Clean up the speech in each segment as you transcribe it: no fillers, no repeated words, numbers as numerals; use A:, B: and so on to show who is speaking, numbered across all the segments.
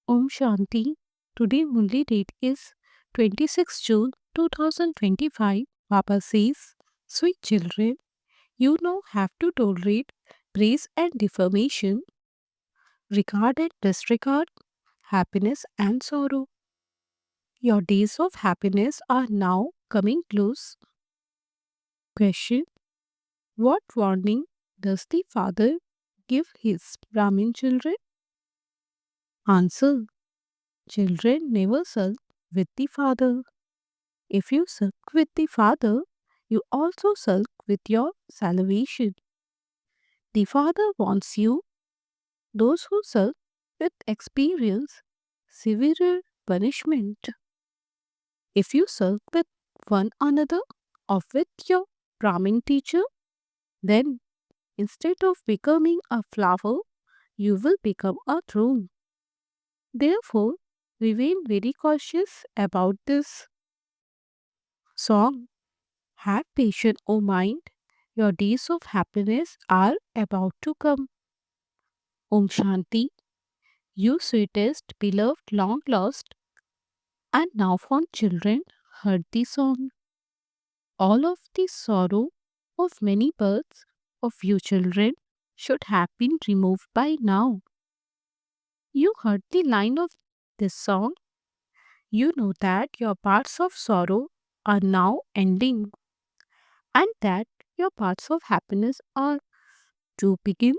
A: Om Shanti. Today Murli date is 26 June 2025. Papa says, sweet children, you now have to tolerate praise and defamation, regard and disregard, happiness and sorrow. Your days of happiness are now coming close. Question: what warning does the father give his Brahmin children? Answer: children never sulk with the father. If you sulk with the Father, you also sulk with your salvation. The Father wants you, those who sulk with experience severer punishment. If you sulk with one another or with your Brahmin teacher, then instead of becoming a flower, you will become a throne. Therefore, remain very cautious about this song. Have patience, O mind. Your days of happiness are about to come. Om Shanti, you sweetest, beloved, long lost, and now found children, heard the song. All of the sorrow of many births of you children should have been removed by now. You heard the line of this song. You know that your parts of sorrow are now ending, and that your parts of happiness are to begin.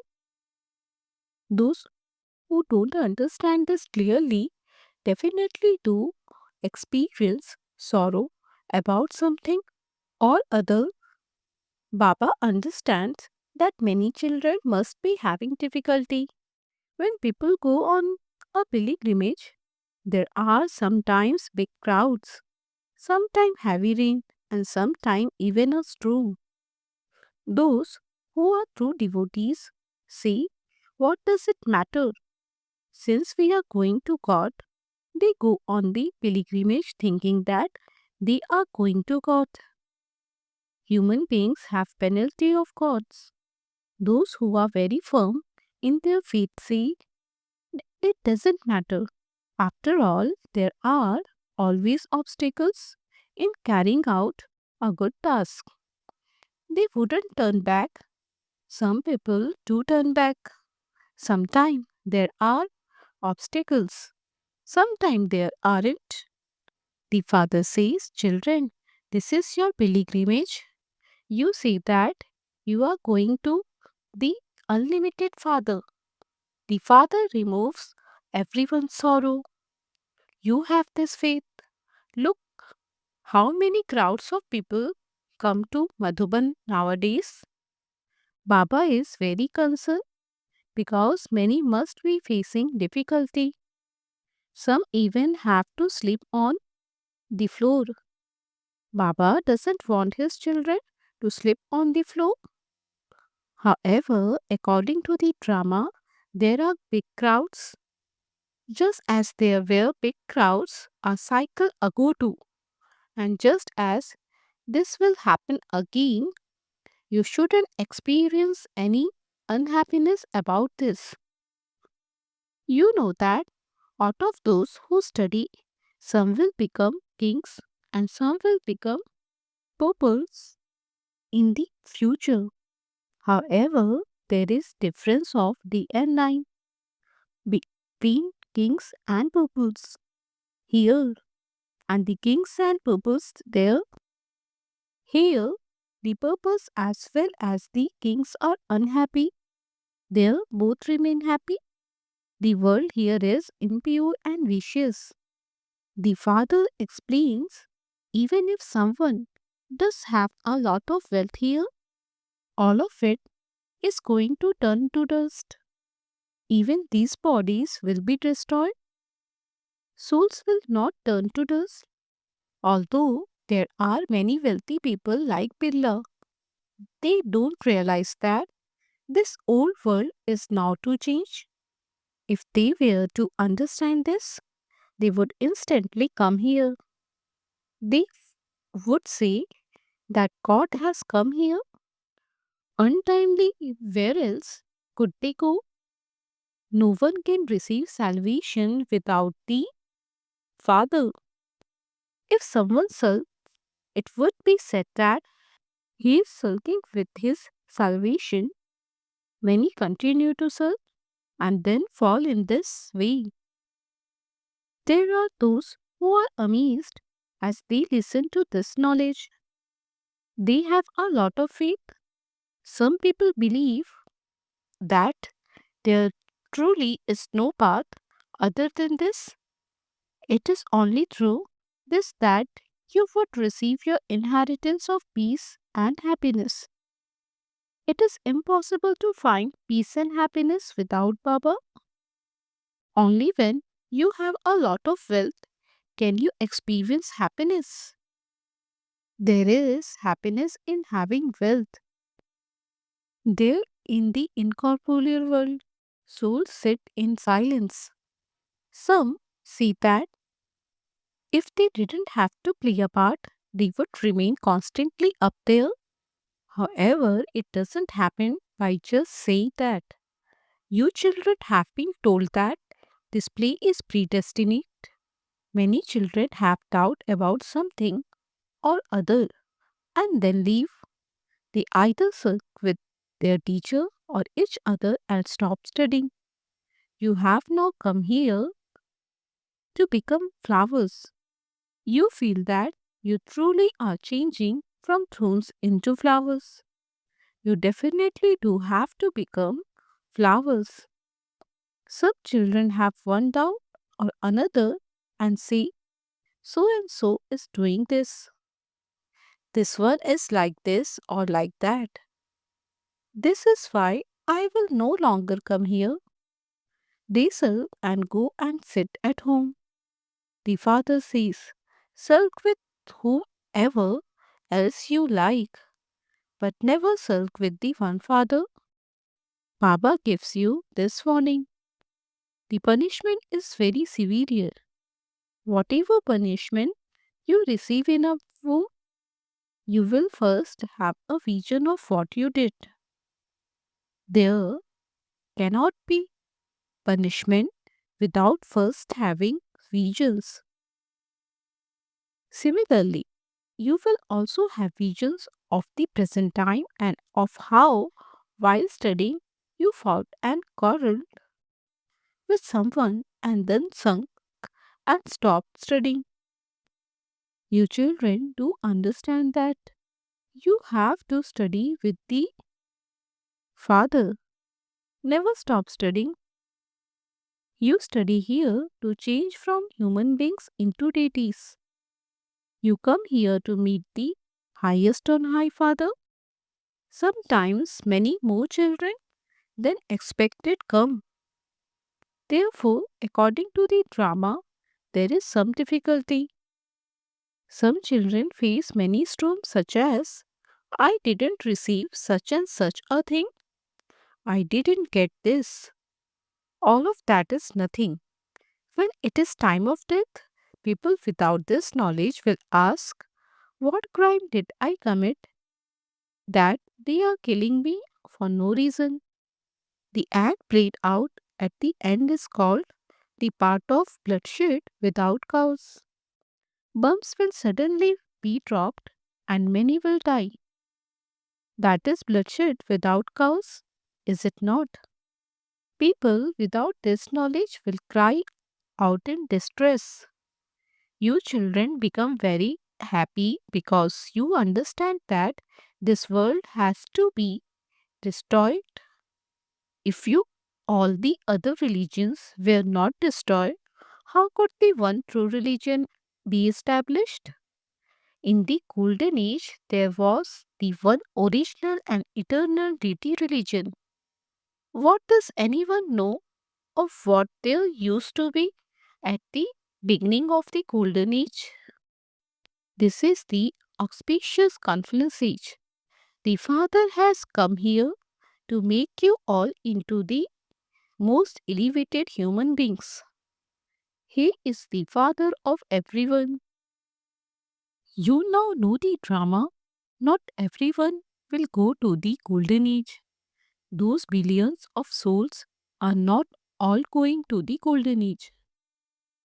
A: Those who don't understand this clearly definitely do experience sorrow about something or other. Baba understands that many children must be having difficulty. When people go on a pilgrimage, there are sometimes big crowds, sometimes heavy rain, and sometimes even a storm. Those who are true devotees say, what does it matter? Since we are going to God, they go on the pilgrimage thinking that they are going to God. Human beings have penalty of gods. Those who are very firm in their faith say it doesn't matter. After all, there are always obstacles in carrying out a good task. They wouldn't turn back. Some people do turn back. Sometimes there are obstacles. Sometimes there aren't. The father says, children, this is your pilgrimage. You say that you are going to the unlimited Father. The Father removes everyone's sorrow. You have this faith. Look how many crowds of people come to Madhuban nowadays. Baba is very concerned because many must be facing difficulty. Some even have to sleep on the floor. Baba doesn't want his children to sleep on the floor. However, according to the drama, there are big crowds. Just as there were big crowds a cycle ago too, and just as this will happen again, you shouldn't experience any unhappiness about this. You know that out of those who study, some will become kings and some will become paupers in the future. However, there is difference of day and night between kings and purples here and the kings and purples there. Here, the purpose as well as the kings are unhappy. There, both remain happy. The world here is impure and vicious. The father explains even if someone does have a lot of wealth here, all of it is going to turn to dust. Even these bodies will be destroyed. Souls will not turn to dust. Although there are many wealthy people like Birla, they don't realize that this old world is now to change. If they were to understand this, they would instantly come here. They would say that God has come here untimely. Where else could they go? No one can receive salvation without the Father. If someone sulks, it would be said that he is sulking with his salvation. Many continue to sulk and then fall in this way. There are those who are amazed as they listen to this knowledge. They have a lot of faith. Some people believe that there truly is no path other than this. It is only through this that you would receive your inheritance of peace and happiness. It is impossible to find peace and happiness without Baba. Only when you have a lot of wealth can you experience happiness. There is happiness in having wealth. There in the incorporeal world, souls sit in silence. Some see that if they didn't have to play a part, they would remain constantly up there. However, it doesn't happen by just saying that. You children have been told that this play is predestined. Many children have doubt about something or other and then leave. They either sulk with their teacher or each other and stop studying. You have now come here to become flowers. You feel that you truly are changing from thorns into flowers. You definitely do have to become flowers. Some children have one doubt or another and say, so and so is doing this. This one is like this or like that. This is why I will no longer come here. They sulk and go and sit at home. The father says, sulk with whoever else you like, but never sulk with the one father. Baba gives you this warning. The punishment is very severe. Whatever punishment you receive in a womb, you will first have a vision of what you did. There cannot be punishment without first having visions. Similarly, you will also have visions of the present time and of how, while studying, you fought and quarreled with someone and then sunk and stopped studying. You children do understand that you have to study with the Father. Never stop studying. You study here to change from human beings into deities. You come here to meet the highest on high Father. Sometimes many more children than expected come. Therefore, according to the drama, there is some difficulty. Some children face many storms, such as I didn't receive such and such a thing, I didn't get this. All of that is nothing. When it is time of death, people without this knowledge will ask, what crime did I commit that they are killing me for no reason? The act played out at the end is called the part of bloodshed without cause. Bombs will suddenly be dropped and many will die. That is bloodshed without cause, is it not? People without this knowledge will cry out in distress. You children become very happy because you understand that this world has to be destroyed. If you all the other religions were not destroyed, how could the one true religion be established? In the Golden Age, there was the one original and eternal deity religion. What does anyone know of what there used to be at the beginning of the Golden Age? This is the auspicious confluence age. The Father has come here to make you all into the most elevated human beings. He is the Father of everyone. You now know the drama. Not everyone will go to the Golden Age. Those billions of souls are not all going to the golden age.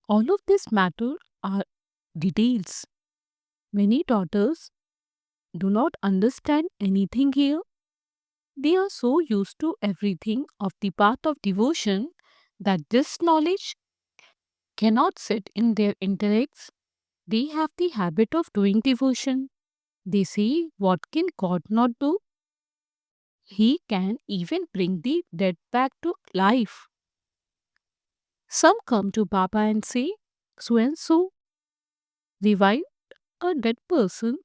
A: All of this matter are details. Many daughters do not understand anything here. They are so used to everything of the path of devotion that this knowledge cannot sit in their intellects. They have the habit of doing devotion. They say, what can God not do? He can even bring the dead back to life. Some come to Baba and say, so and so revived a dead person.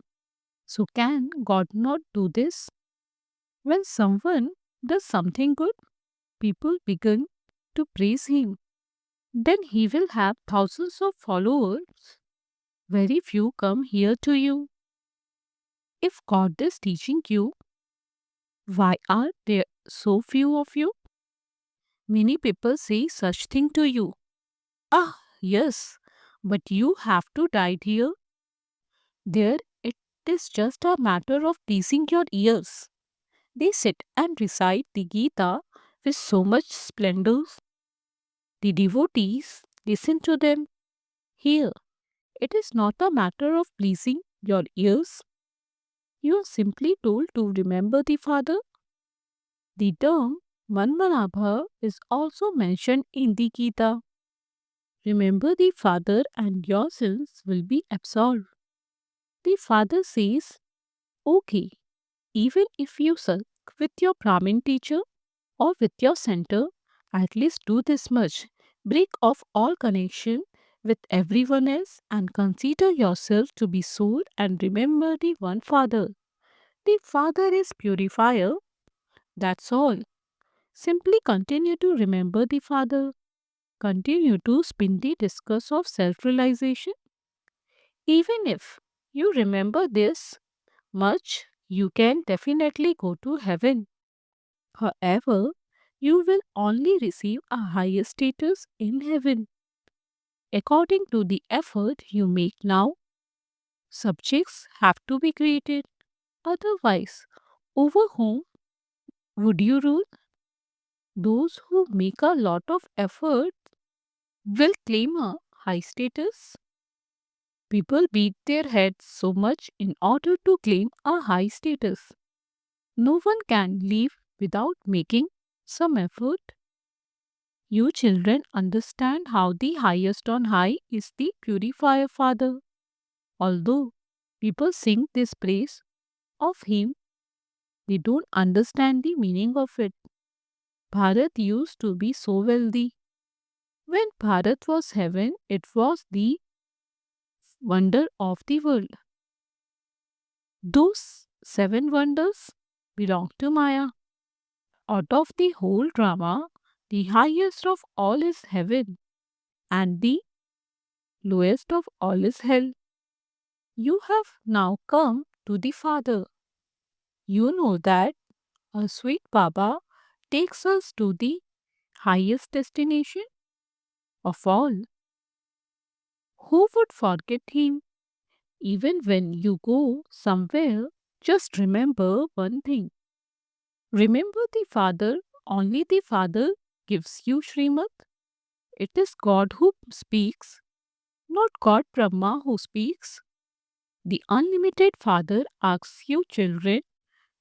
A: So can God not do this? When someone does something good, people begin to praise him. Then he will have thousands of followers. Very few come here to you. If God is teaching you, why are there so few of you? Many people say such thing to you. Ah, yes, but you have to die here. There, it is just a matter of pleasing your ears. They sit and recite the Gita with so much splendor. The devotees listen to them. Here, it is not a matter of pleasing your ears. You are simply told to remember the Father. The term Manmanabha is also mentioned in the Gita. Remember the Father and your sins will be absolved. The Father says, okay, even if you sulk with your Brahmin teacher or with your center, at least do this much. Break off all connection with everyone else and consider yourself to be soul and remember the one Father. The Father is purifier, that's all. Simply continue to remember the Father. Continue to spin the discus of self realization. Even if you remember this much, you can definitely go to heaven. However, you will only receive a higher status in heaven. According to the effort you make now, subjects have to be created. Otherwise, over whom would you rule? Those who make a lot of effort will claim a high status. People beat their heads so much in order to claim a high status. No one can live without making some effort. You children understand how the highest on high is the purifier Father. Although people sing this praise of him, they don't understand the meaning of it. Bharat used to be so wealthy. When Bharat was heaven, it was the wonder of the world. Those seven wonders belong to Maya. Out of the whole drama, the highest of all is heaven, and the lowest of all is hell. You have now come to the Father. You know that a sweet Baba takes us to the highest destination of all. Who would forget him? Even when you go somewhere, just remember one thing. Remember the Father, only the Father gives you Srimad. It is God who speaks, not God Brahma who speaks. The unlimited Father asks you, children,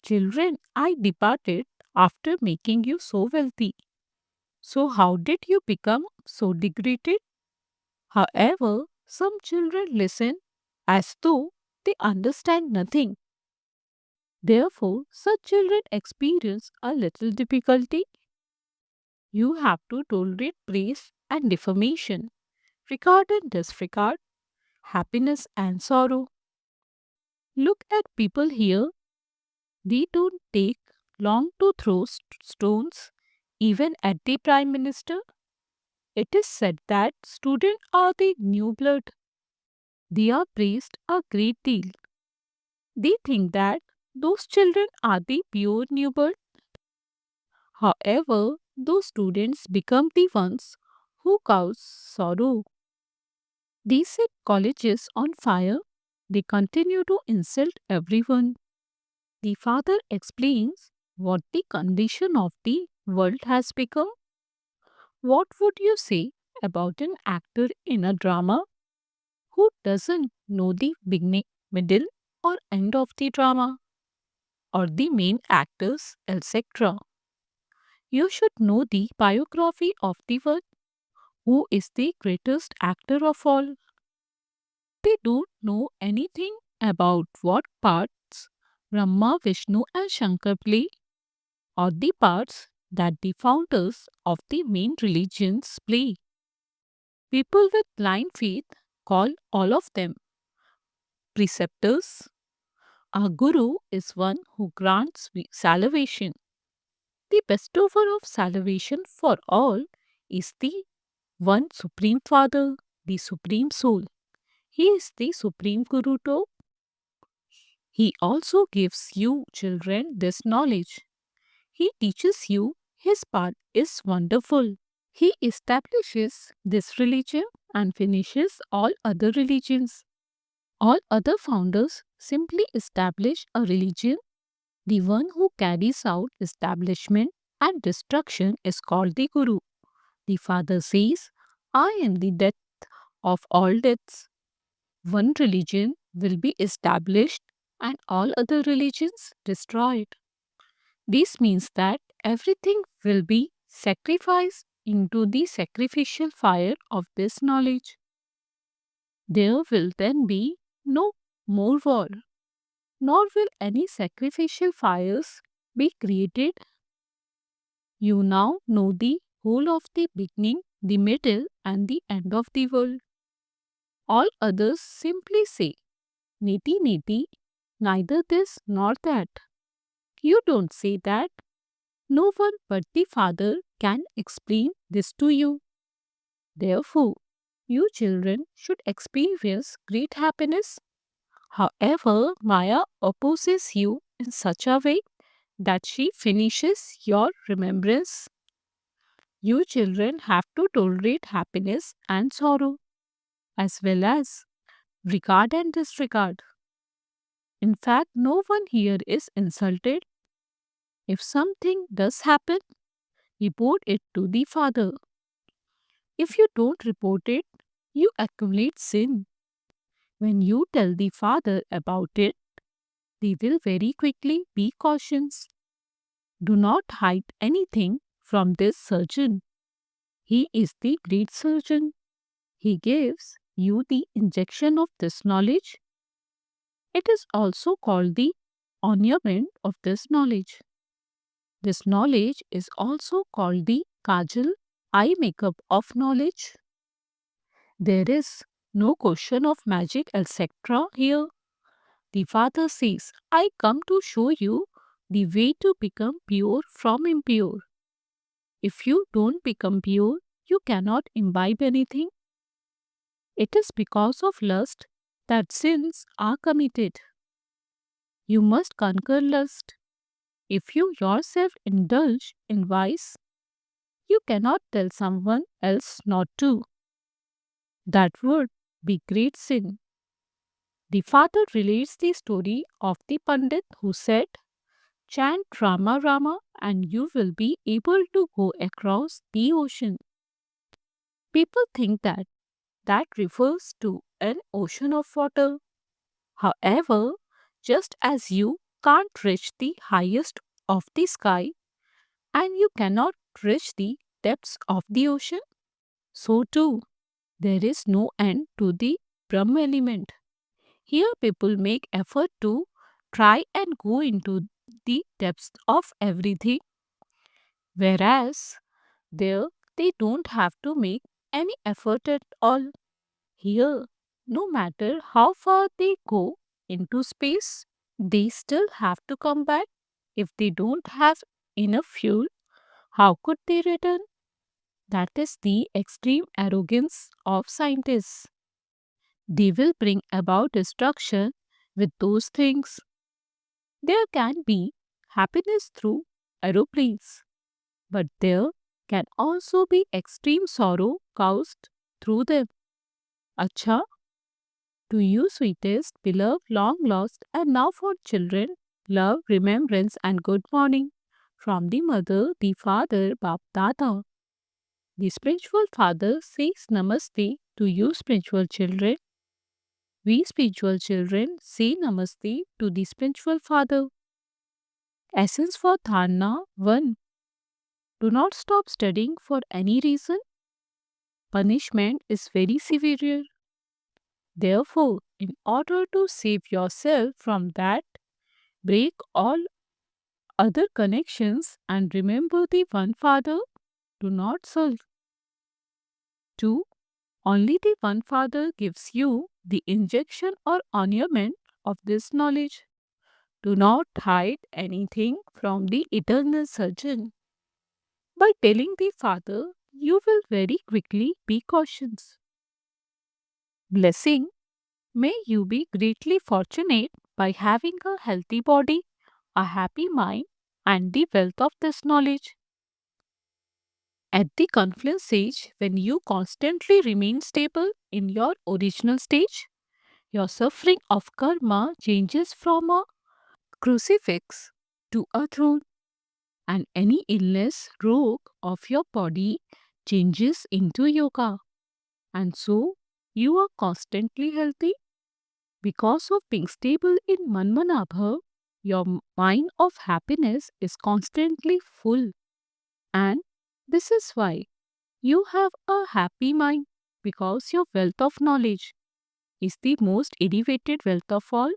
A: children, I departed after making you so wealthy. So, how did you become so degraded? However, some children listen as though they understand nothing. Therefore, such children experience a little difficulty. You have to tolerate praise and defamation, regard and disregard, happiness and sorrow. Look at people here. They don't take long to throw stones, even at the Prime Minister. It is said that students are the new blood. They are praised a great deal. They think that those children are the pure new birth. However, those students become the ones who cause sorrow. They set colleges on fire. They continue to insult everyone. The father explains what the condition of the world has become. What would you say about an actor in a drama who doesn't know the beginning, middle, or end of the drama, or the main actors, etc.? You should know the biography of the one who is the greatest actor of all. They don't know anything about what parts Brahma, Vishnu, and Shankar play, or the parts that the founders of the main religions play. People with blind faith call all of them preceptors. Our Guru is one who grants salvation. The bestower of salvation for all is the one Supreme Father, the Supreme Soul. He is the Supreme Guru too. He also gives you children this knowledge. He teaches you his path is wonderful. He establishes this religion and finishes all other religions. All other founders simply establish a religion. The one who carries out establishment and destruction is called the Guru. The Father says, I am the death of all deaths. One religion will be established and all other religions destroyed. This means that everything will be sacrificed into the sacrificial fire of this knowledge. There will then be no more war, nor will any sacrificial fires be created. You now know the whole of the beginning, the middle, and the end of the world. All others simply say, Neti neti, neither this nor that. You don't say that. No one but the Father can explain this to you. Therefore, you children should experience great happiness. However, Maya opposes you in such a way that she finishes your remembrance. You children have to tolerate happiness and sorrow, as well as regard and disregard. In fact, no one here is insulted. If something does happen, report it to the Father. If you don't report it, you accumulate sin. When you tell the Father about it, they will very quickly be cautious. Do not hide anything from this surgeon. He is the great surgeon. He gives you the injection of this knowledge. It is also called the ornament of this knowledge. This knowledge is also called the kajal, eye makeup of knowledge. There is no question of magic, etc. here. The Father says, I come to show you the way to become pure from impure. If you don't become pure, you cannot imbibe anything. It is because of lust that sins are committed. You must conquer lust. If you yourself indulge in vice, you cannot tell someone else not to. That would be great sin. The Father relates the story of the Pandit who said, Chant Rama Rama and you will be able to go across the ocean. People think that that refers to an ocean of water. However, just as you can't reach the highest of the sky and you cannot reach the depths of the ocean, so too there is no end to the Brahm element. Here people make effort to try and go into the depths of everything, whereas there they don't have to make any effort at all. Here, no matter how far they go into space, they still have to come back. If they don't have enough fuel, how could they return? That is the extreme arrogance of scientists. They will bring about destruction with those things. There can be happiness through aeroplanes, but there can also be extreme sorrow caused through them. Acha, to you, sweetest, beloved, long lost, and now for children, love, remembrance, and good morning from the mother, the father, Bap Dada. The spiritual father says namaste to you, spiritual children. We spiritual children say namaste to the spiritual father. Essence for Dharna 1. Do not stop studying for any reason. Punishment is very severe. Therefore, in order to save yourself from that, break all other connections and remember the one Father. Do not sulk. 2. Only the one Father gives you the injection or ornament of this knowledge. Do not hide anything from the eternal surgeon. By telling the Father, you will very quickly be cautious. Blessing, may you be greatly fortunate by having a healthy body, a happy mind, and the wealth of this knowledge. At the confluence stage, when you constantly remain stable in your original stage, your suffering of karma changes from a crucifix to a throne, and any illness, rogue of your body changes into yoga. And so, you are constantly healthy because of being stable in Manmanabha. Your mind of happiness is constantly full, and this is why you have a happy mind because your wealth of knowledge is the most elevated wealth of all.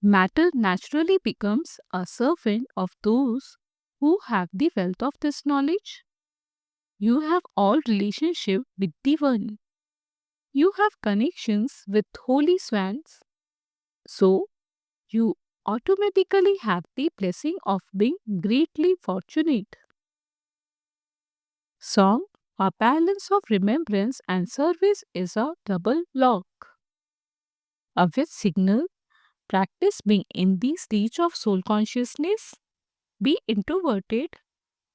A: Matter naturally becomes a servant of those who have the wealth of this knowledge. You have all relationship with the One. You have connections with holy swans. So, you automatically have the blessing of being greatly fortunate. Song, a balance of remembrance and service is a double lock. A with signal, practice being in the stage of soul consciousness, be introverted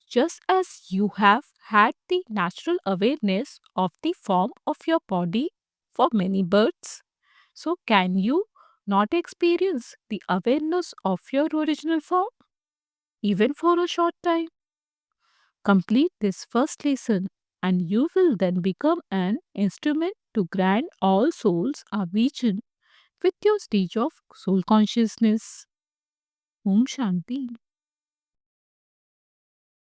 A: just as you have had the natural awareness of the form of your body for many births. So, can you not experience the awareness of your original form even for a short time? Complete this first lesson, and you will then become an instrument to grant all souls a vision with your stage of soul consciousness. Om Shanti.